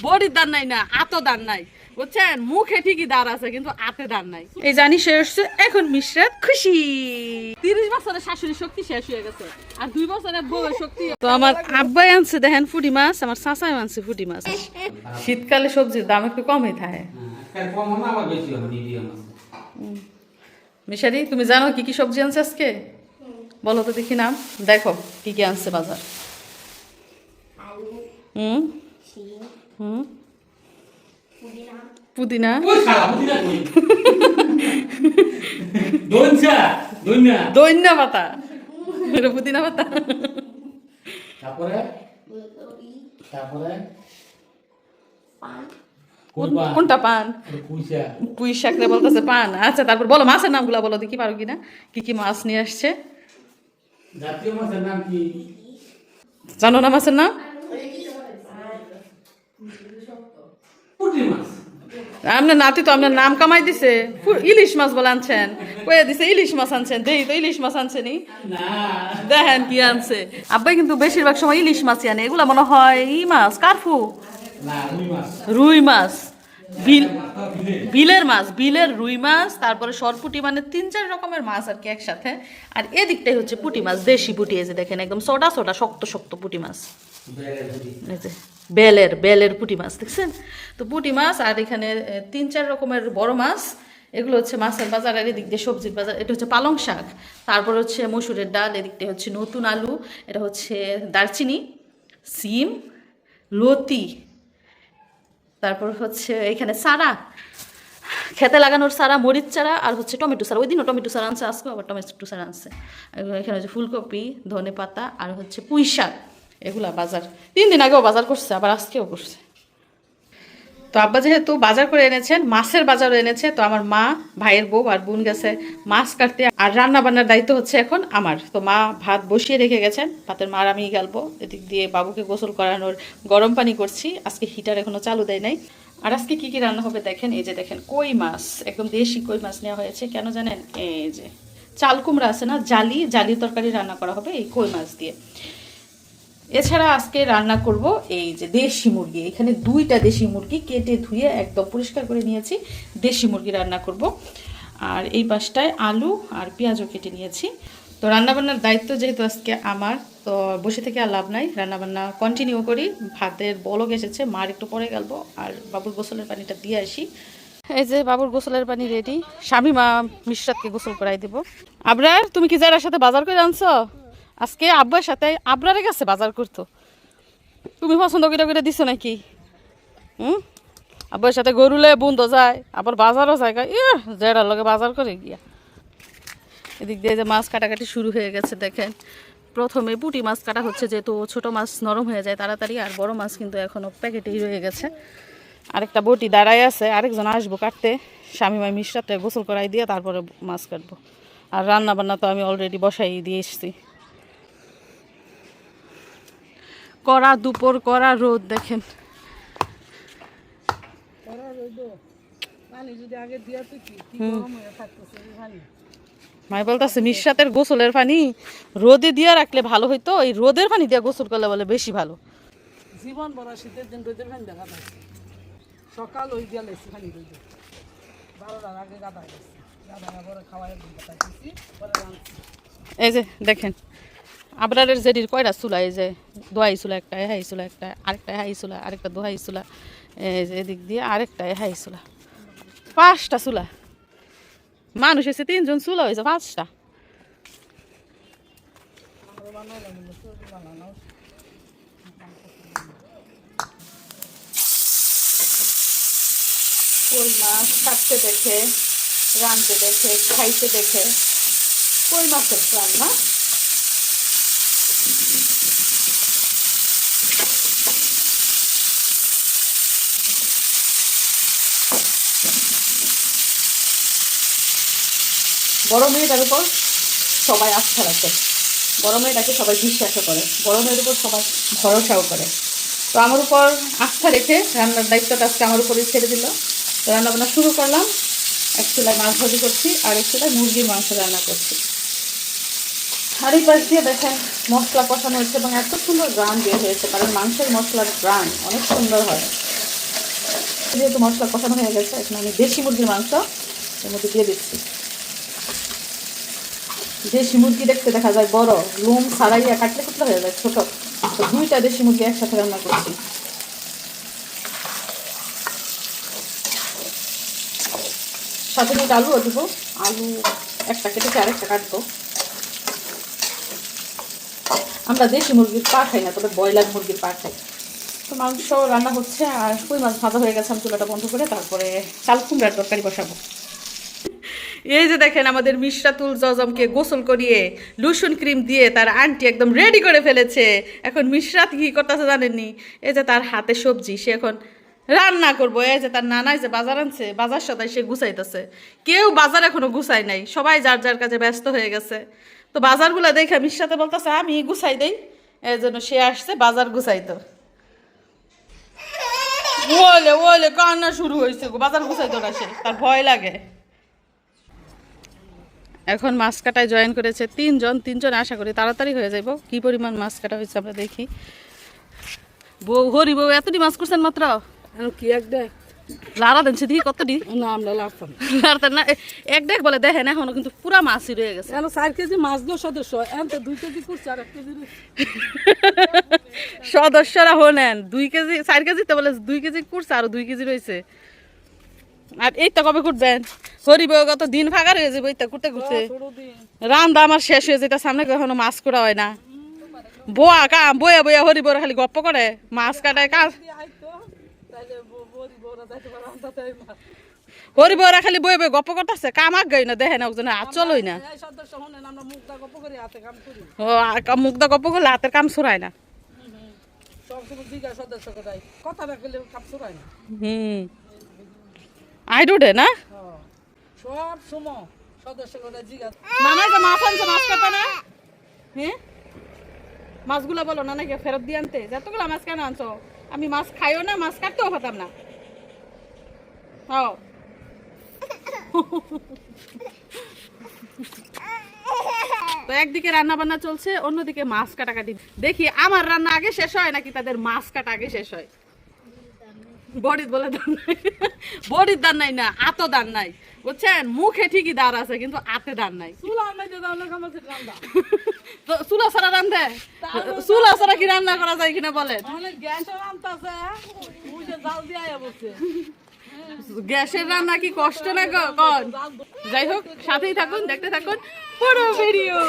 বডির দান নাই না, আতো দান নাই, বুঝছেন? মুখে ঠিকই দাঁড় আছে কিন্তু আতে দান নাই। এই জানি শেষ, এখন মিশরাত খুশি। 30 বছরের শাশুড়ি শক্তি শেষ হয়ে গেছে, আর 2 বছরের বউয়ের শক্তি। তো আমার আব্বাই আনছে দেখেন ফুটি মাছ, আমার চাচাই আনছে ফুটি মাছ। শীতকালে সবজির দাম একটু কমই থাকে। মিশারি, তুমি জানো কি কি সবজি আনছে আজকে? বলো তো দেখি নাম। দেখো কি কি আনছে বাজার। হুম হুম পুদিনা, দইন্না পাতা, পুদিনা পাতা, কোনটা পান? পুঁই শাক রে বলতেছে পান। আচ্ছা তারপর বলো মাছের নামগুলা বলো দেখি, পারো কিনা। কি কি মাছ নিয়ে আসছে জাতীয় মাছের নাম কি জানো না? মাছের নাম আপনার নাতি তো আপনার নাম কামাই দিছে, ইলিশ মাছ বলে আনছেন, কয়ে দিছে ইলিশ মাছ আনছেন। দেখি তো ইলিশ মাছ আনছে নি, দেখেন কি আনছে। আব্বাই কিন্তু বেশিরভাগ সময় ইলিশ মাছই আনে। এগুলা মনে হয় ই মাছ, কারফু, রুই মাছ, বিলের মাছ, বিলের রুই মাছ, তারপরে সরপুটি, মানে 3-4 রকমের মাছ আর কি একসাথে। আর এদিকটাই হচ্ছে পুঁটি মাছ, দেশি পুঁটি। এই যে দেখেন একদম ছোটা ছোটা শক্ত শক্ত পুঁটি মাছ, এই যে বেলের পুঁটি মাছ দেখছেন তো। পুঁটি মাছ আর এখানে 3-4 রকমের বড় মাছ। এগুলো হচ্ছে মাছের বাজার। আর এদিক দিয়ে সবজির বাজার। এটা হচ্ছে পালং শাক, তারপর হচ্ছে মসুরের ডাল, এদিকটা হচ্ছে নতুন আলু, এটা হচ্ছে দারচিনি, সিম, লতি, তারপর হচ্ছে এখানে চারা, খেতে লাগানোর চারা, মরিচ চারা, আর হচ্ছে টমেটো চারা। ওই দিনও টমেটো চারা আনছে, আজকেও আবার টমেটো চারা আনছে। এখানে হচ্ছে ফুলকপি, ধনে পাতা, আর হচ্ছে পুঁই শাক। এগুলা বাজার 3 দিন আগেও বাজার করছে, আবার আজকেও করছে। তো আব্বা যেহেতু বাজার করে এনেছেন, মাছের বাজারও এনেছে, তো আমার মা, ভাইয়ের বউ আর বোন গেছে মাছ কাটতে। আর রান্না বান্নার দায়িত্ব হচ্ছে এখন আমার। তো মা ভাত বসিয়ে রেখে গেছেন, ভাতের মার আমি গালবো। এদিক দিয়ে বাবুকে গোসল করানোর গরম পানি করছি। আজকে হিটার এখনো চালু দেয় নাই। আর আজকে কি কি রান্না হবে দেখেন। এই যে দেখেন কই মাছ, একদম দেশি কই মাছ নেওয়া হয়েছে। কেন জানেন? এই যে চাল কুমড়া আছে না, জালি তরকারি রান্না করা হবে এই কই মাছ দিয়ে। এছাড়া আজকে রান্না করব এই যে দেশি মুরগি। এখানে 2টা দেশি মুরগি কেটে ধুয়ে একদম পরিষ্কার করে নিয়েছি। দেশি মুরগি রান্না করব। আর এই পাশটায় আলু আর পেঁয়াজও কেটে নিয়েছি। তো রান্নাবান্নার দায়িত্ব যেহেতু আজকে আমার, তো বসে থেকে আর লাভ নাই, রান্নাবান্না কন্টিনিউ করি। ভাতের বলক এসেছে, মার একটু পরে গেলবো। আর বাবুর গোসলের পানিটা দিয়ে আসি। এই যে বাবুর গোসলের পানি রেডি। স্বামী মা মিশরাতকে গোসল করাই দেব। আবরার, তুমি কি যারার সাথে বাজার করে আনছো? আজকে আব্বার সাথে আবরারে গেছে বাজার করতো। তুমি পছন্দ করে দিছো নাকি? আব্বার সাথে গরুলে বন্ধ যায়, আবার বাজারও যায়। জেরার লগে বাজার করে গিয়া। এদিক দিয়ে যে মাছ কাটাকাটি শুরু হয়ে গেছে দেখেন। প্রথমে পুঁটি মাছ কাটা হচ্ছে, যেহেতু ছোট মাছ নরম হয়ে যায় তাড়াতাড়ি। আর বড় মাছ কিন্তু এখনো প্যাকেটেই রয়ে গেছে। আরেকটা বটি দাঁড়ায় আছে, আরেকজন আসবো কাটতে। স্বামী মাই মিশরাতে গোসল করাই দিয়ে তারপরে মাছ কাটবো। আর রান্না বান্না তো আমি অলরেডি বসাই দিয়ে এসছি। কড়া দুপুর, কড়া রোদ দেখেন। মাই বলতেছে মিশরাতের গোসলের পানি রোদে দিয়ে রাখলে ভালো হইতো, এই রোদের পানি দিয়ে গোসল করলে বলে বেশি ভালো। জীবন বড় শীতের দিন রোদের পানি দেখা যায়, সকাল ওই গেলে পানি রোদ 12টার আগে গাদা গেছে, গাদা পরে খাওয়াই পাইছি পরে রাঁধছি। এই যে দেখেন আবরারের জেডির কয়টা চুলা, এই যে দোহাই চুলা একটা, হাই চুলা একটা, আরেকটা হাই চুলা, আরেকটা দোহাই চুলা, এই যে এদিক দিয়ে আরেকটা হাই চুলা, 5টা চুলা। মানুষ এসে 3 জন, চুলা হয়েছে 5টা। কই মাছ কাটতে দেখে, রাঁধতে দেখে, খাইতে দেখে, কই মাছের প্রাণ না। বড় মেয়েটার উপর সবাই আস্থা রাখে, বড় মেয়েটাকে সবাই বিশ্বাসও করে, বড় মেয়ের উপর সবাই ভরসাও করে। তো আমার উপর আস্থা রেখে রান্নার দায়িত্বটা আজকে আমার উপরে ছেড়ে দিল। তো রান্নাবান্না শুরু করলাম। এক চুলায় মাছ ভাজি করছি, আর এক চুলায় মুরগির মাংস রান্না করছি। আর এই পাশ দিয়ে দেখেন মশলা কষানো হচ্ছে এবং এত সুন্দর গ্রান বের হয়েছে, কারণ মাংসের মশলার গ্রান অনেক সুন্দর হয়। যেহেতু মশলা কষানো হয়ে গেছে, এখন আমি দেশি মুরগির মাংস এর মধ্যে দিয়ে দিচ্ছি। দেশি মুরগি দেখতে দেখা যায় বড়, লোম ছাড়াইয়া কাটলে কুটলে হয়ে যায় ছোট, তো 2টা দেশি মুরগি একসাথে রান্না করছি। সাথে মিনিট আলুও দেবো, আলু একটা কেটেছে আরেকটা কাটবো। আমরা দেশি মুরগির পা খাই না, তবে ব্রয়লার মুরগির পা খাই। তো মাংস রান্না হচ্ছে আর কই মাছ ভাজা হয়ে গেছে, আমি চুলাটা বন্ধ করে তারপরে চাল কুমড়ার তরকারি বসাবো। এই যে দেখেন আমাদের মিশরাতুল জজমকে গোসল করিয়ে লুসুন ক্রিম দিয়ে তার আন্টি একদম রেডি করে ফেলেছে। এখন মিশরাত কি করতেছে জানেননি? এই যে তার হাতে সবজি, সে এখন রান্না করবো। এই যে তার নানাই যে বাজার আনছে, বাজার সদাই সে গুছাইতেছে। কেউ বাজার এখনো গুছাই নাই, সবাই যার যার কাজে ব্যস্ত হয়ে গেছে। তো বাজারগুলো দেখে মিশরাতে বলতেছে আমি গুছাই দেই, এই জন্য সে আসছে বাজার গুছাইতো। ওলে ওলে কান্না শুরু হয়েছে, বাজার গুছাইতো না, সে তার ভয় লাগে। এখন মাছ কাটায় জয়েন করেছে 3জন, আশা করি তাড়াতাড়ি হয়ে যাইব। কি পরিমাণ মাছ কাটা হয়েছে আমরা দেখি। বউ হরি বউ এতটি মাছ করছেন মাত্র? কি এক দেখ লাড়া দেন সেদিকে কতটি? না আমরা লাড়তাম লাড়তেন না, এক দেখ বলে দেখেন এখনো কিন্তু পুরা মাছই রয়ে গেছে। 4 কেজি মাছ দিও সদস্য, এনতে 2 কেজি করছে আর 1 কেজি সদস্যরা হলেন 2 কেজি 4 কেজি তো বলে 2 কেজি করছে, আরো 2 কেজি রয়েছে। আর এইটা কবে করবেন? হরিব কত দিন ফাঁকা হয়ে যাবে এইটা করতে করতে। রান্না আমার শেষ হয়ে যেতে, সামনে এখনো মাছ করা হয় না। বোয়া কাম বইয়া বইয়া হরিবর খালি গপ্প করে, মাছ কাটায় কাজ। হরিবরা খালি বই বই গপ্প করতেছে, কাম আগ গাই না, দেখে না ওজনে হাত চলই না। ও মুগ্ধা গপ্প করলে হাতের কাম ছড়ায় না। আই ডোডে না সব সময় সদস্যরা জিজ্ঞাসা নানাই যে মাছ আনছে, মাছ কাটা না? হ্যাঁ মাছগুলো বলো না নাকি ফেরত দিয়ে আনতে, যতগুলো মাছ কেন আনছো? আমি মাছ খাইও না, মাছ কাটতেও পারতাম না। তো একদিকে রান্না বান্না চলছে, অন্যদিকে মাছ কাটাকাটি। দেখি আমার রান্না আগে শেষ হয় নাকি তাদের মাছ কাটা আগে শেষ হয়। বডির বলে দান নাই, বডির দান নাই না, আতো দান নাই, বুঝছেন? মুখে ঠিকই দাঁড় আছে কিন্তু আতে দান নাই। তো চুলা ছাড়া রান্ধে, চুলা ছাড়া কি রান্না করা যায় কিনা বলেন? গ্যাসের রান্না কি কষ্ট না কন? যাই হোক, সাথেই থাকুন, দেখতে থাকুন পুরো ভিডিও।